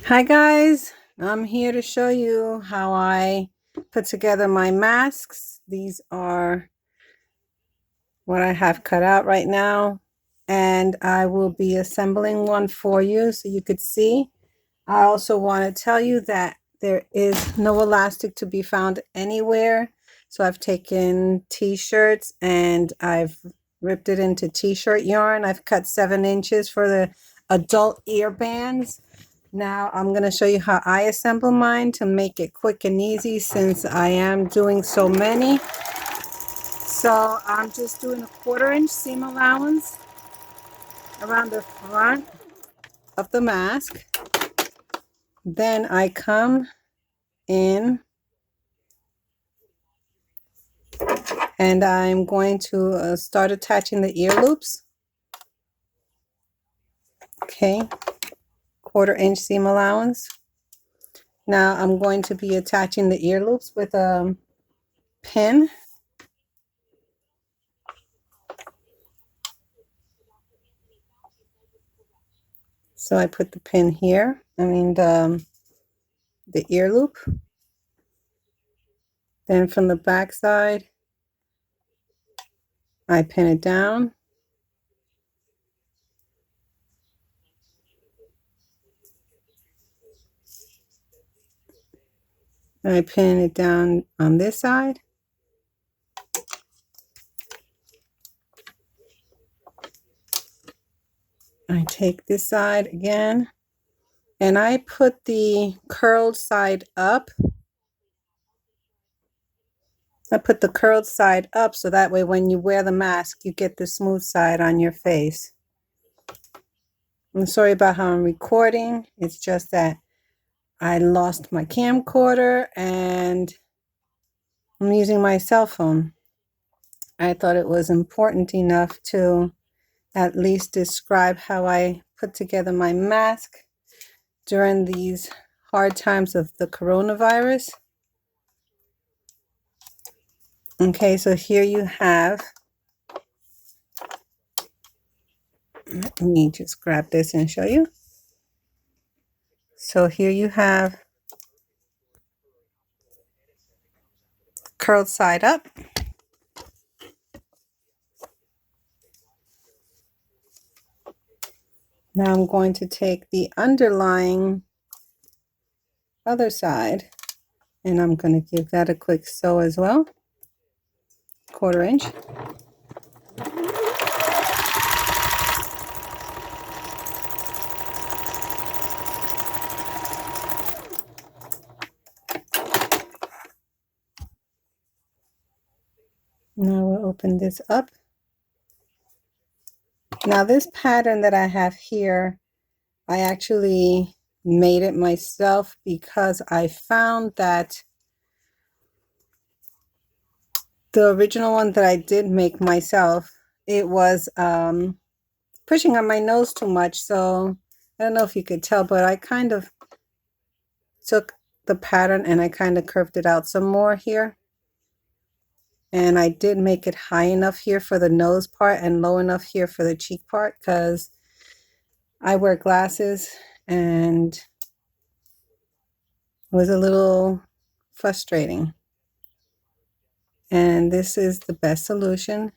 Hi guys, I'm here to show you how I put together my masks. These are what I have cut out right now, and I will be assembling one for you so you could see. I also want to tell you that there is no elastic to be found anywhere. So I've taken t-shirts and I've ripped it into t-shirt yarn. I've cut 7 inches for the adult ear bands. Now I'm going to show you how I assemble mine to make it quick and easy since I am doing so many. So I'm just doing a 1/4 inch seam allowance around the front of the mask. Then I come in and I'm going to start attaching the ear loops. Okay, 1/4 inch seam allowance. Now I'm going to be attaching the ear loops with a pin. So I put the pin here, the ear loop. Then from the back side, I pin it down. I pin it down on this side. I take this side again, and I put the curled side up. I put the curled side up so that way when you wear the mask, you get the smooth side on your face. I'm sorry about how I'm recording. It's just that I lost my camcorder and I'm using my cell phone. I thought it was important enough to at least describe how I put together my mask during these hard times of the coronavirus. Okay, so here you have, let me just grab this and show you. So here you have curled side up. Now I'm going to take the underlying other side and I'm going to give that a quick sew as well. 1/4 inch. Now we'll open this up. Now this pattern that I have here, I actually made it myself because I found that the original one that I did make myself, it was pushing on my nose too much. So I don't know if you could tell, but I kind of took the pattern and I kind of curved it out some more here. And I did make it high enough here for the nose part and low enough here for the cheek part because I wear glasses and it was a little frustrating. And this is the best solution.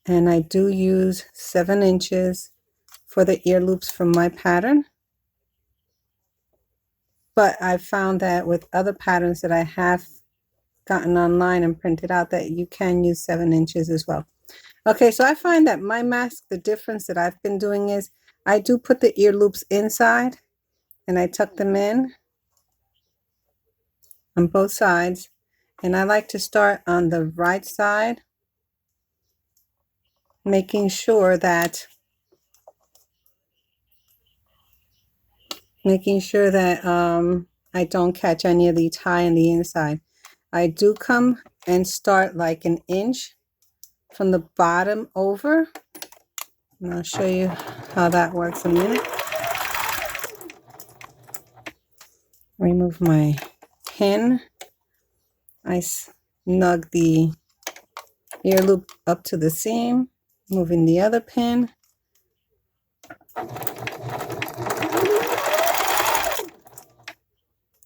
And I do use 7 inches for the ear loops from my pattern. But I found that with other patterns that I have gotten online and printed out that you can use 7 inches as well. Okay, so I find that my mask, the difference that I've been doing is I do put the ear loops inside and I tuck them in on both sides. And I like to start on the right side, making sure that I don't catch any of the tie on the inside. I do come and start like an inch from the bottom over. And I'll show you how that works in a minute. Remove my pin. I snug the ear loop up to the seam, moving the other pin.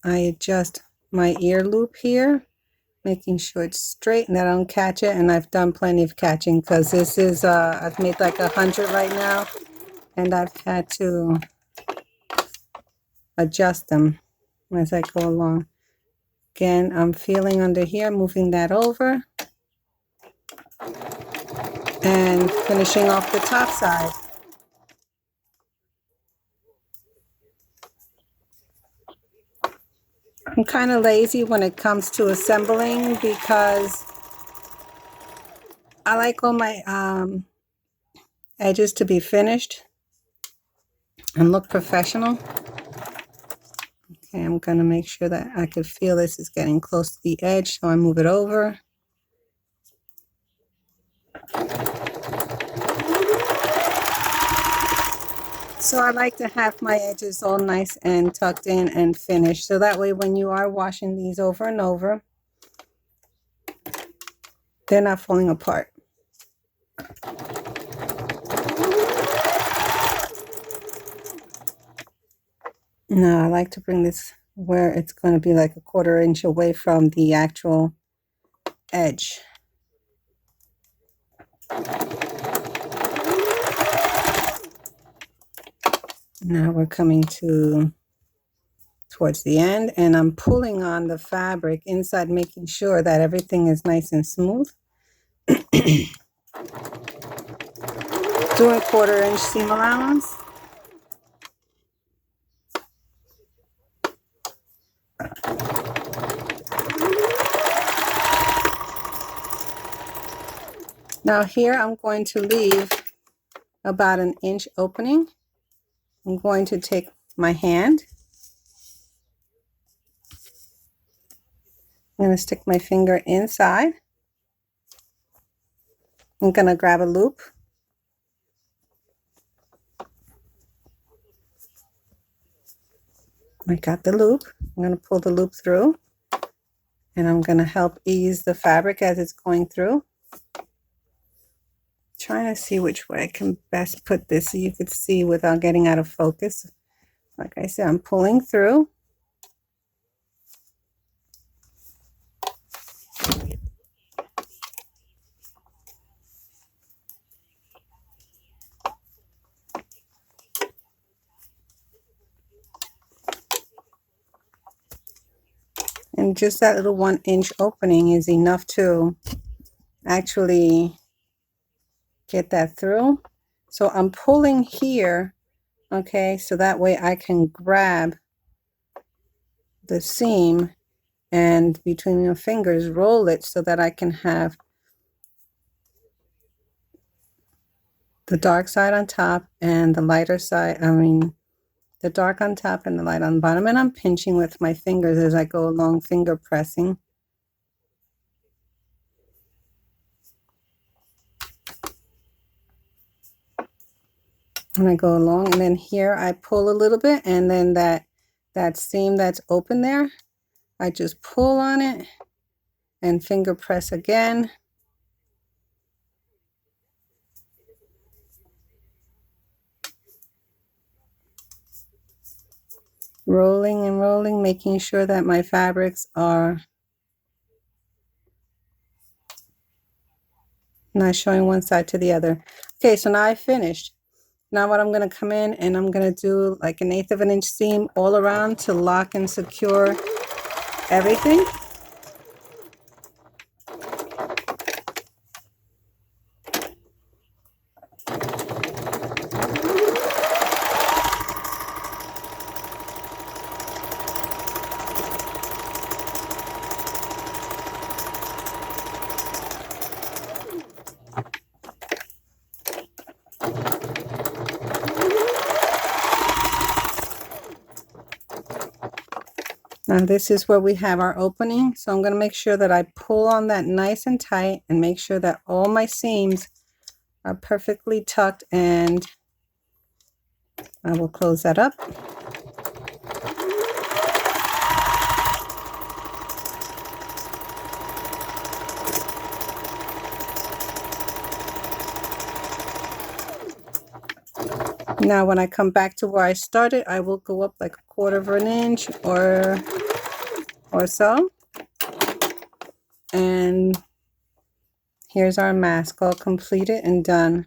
I adjust my ear loop here, making sure it's straight and that I don't catch it. And I've done plenty of catching because this is, I've made like 100 right now, and I've had to adjust them as I go along. Again, I'm feeling under here, moving that over and finishing off the top side. I'm kind of lazy when it comes to assembling because I like all my edges to be finished and look professional. Okay, I'm going to make sure that I could feel this is getting close to the edge, so I move it over. So I like to have my edges all nice and tucked in and finished, so that way when you are washing these over and over, they're not falling apart. Now I like to bring this where it's going to be like a 1/4 inch away from the actual edge. Now we're coming towards the end, and I'm pulling on the fabric inside, making sure that everything is nice and smooth. Doing 1/4 inch seam allowance. Now here I'm going to leave about 1 inch opening. I'm going to take my hand. I'm going to stick my finger inside. I'm going to grab a loop. I got the loop. I'm going to pull the loop through, and I'm going to help ease the fabric as it's going through. Trying to see which way I can best put this so you could see without getting out of focus. Like I said, I'm pulling through. And just that little 1 inch opening is enough to actually get that through. So I'm pulling here, okay, so that way I can grab the seam and between your fingers roll it so that I can have the dark side on top and the lighter side, the dark on top and the light on the bottom. And I'm pinching with my fingers as I go along, finger pressing. And I go along, and then here I pull a little bit, and then that seam that's open there, I just pull on it and finger press again. Rolling and rolling, making sure that my fabrics are not showing one side to the other. Okay, so now I finished. Now what I'm going to come in and I'm going to do like 1/8 of an inch seam all around to lock and secure everything. Now this is where we have our opening, so I'm going to make sure that I pull on that nice and tight and make sure that all my seams are perfectly tucked, and I will close that up. Now when I come back to where I started, I will go up like 1/4 of an inch or or so. And here's our mask all completed and done.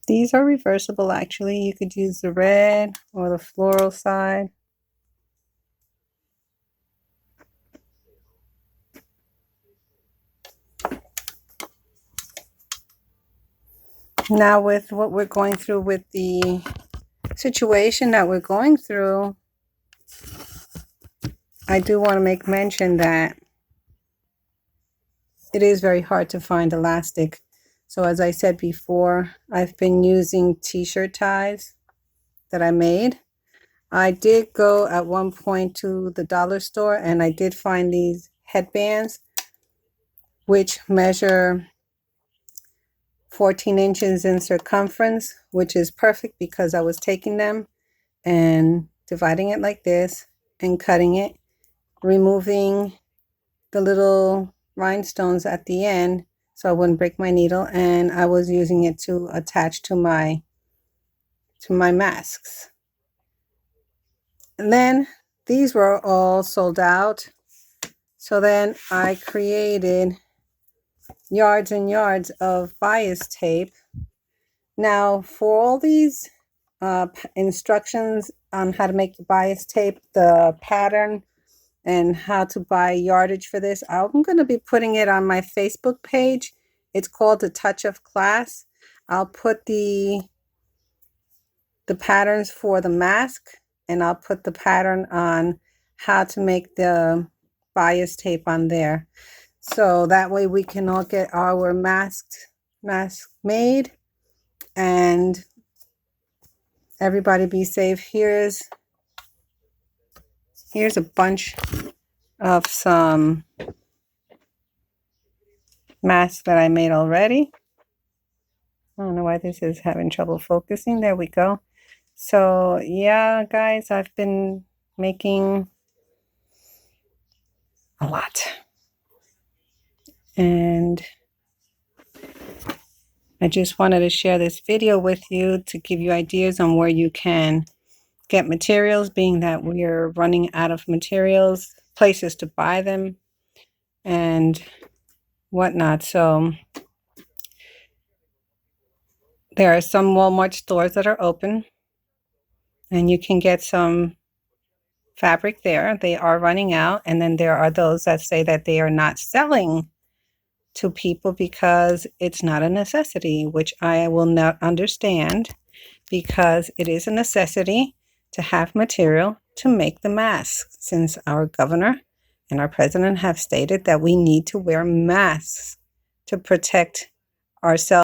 These are reversible actually. You could use the red or the floral side. Now with what we're going through with the situation that we're going through, I do want to make mention that it is very hard to find elastic. So as I said before, I've been using t-shirt ties that I made. I did go at one point to the dollar store and I did find these headbands which measure 14 inches in circumference, which is perfect because I was taking them and dividing it like this and cutting it, removing the little rhinestones at the end so I wouldn't break my needle, and I was using it to attach to my masks. And then these were all sold out, so then I created yards and yards of bias tape. Now for all these instructions on how to make the bias tape, the pattern, and how to buy yardage for this, I'm going to be putting it on my Facebook page. It's called The Touch of Class. I'll put the patterns for the mask, and I'll put the pattern on how to make the bias tape on there. So that way we can all get our mask made and everybody be safe. Here's a bunch of some masks that I made already. I don't know why this is having trouble focusing. There we go. So yeah, guys, I've been making a lot. And I just wanted to share this video with you to give you ideas on where you can get materials, being that we're running out of materials, places to buy them, and whatnot. So there are some Walmart stores that are open, and you can get some fabric there. They are running out, and then there are those that say that they are not selling to people because it's not a necessity, which I will not understand, because it is a necessity to have material to make the masks, since our governor and our president have stated that we need to wear masks to protect ourselves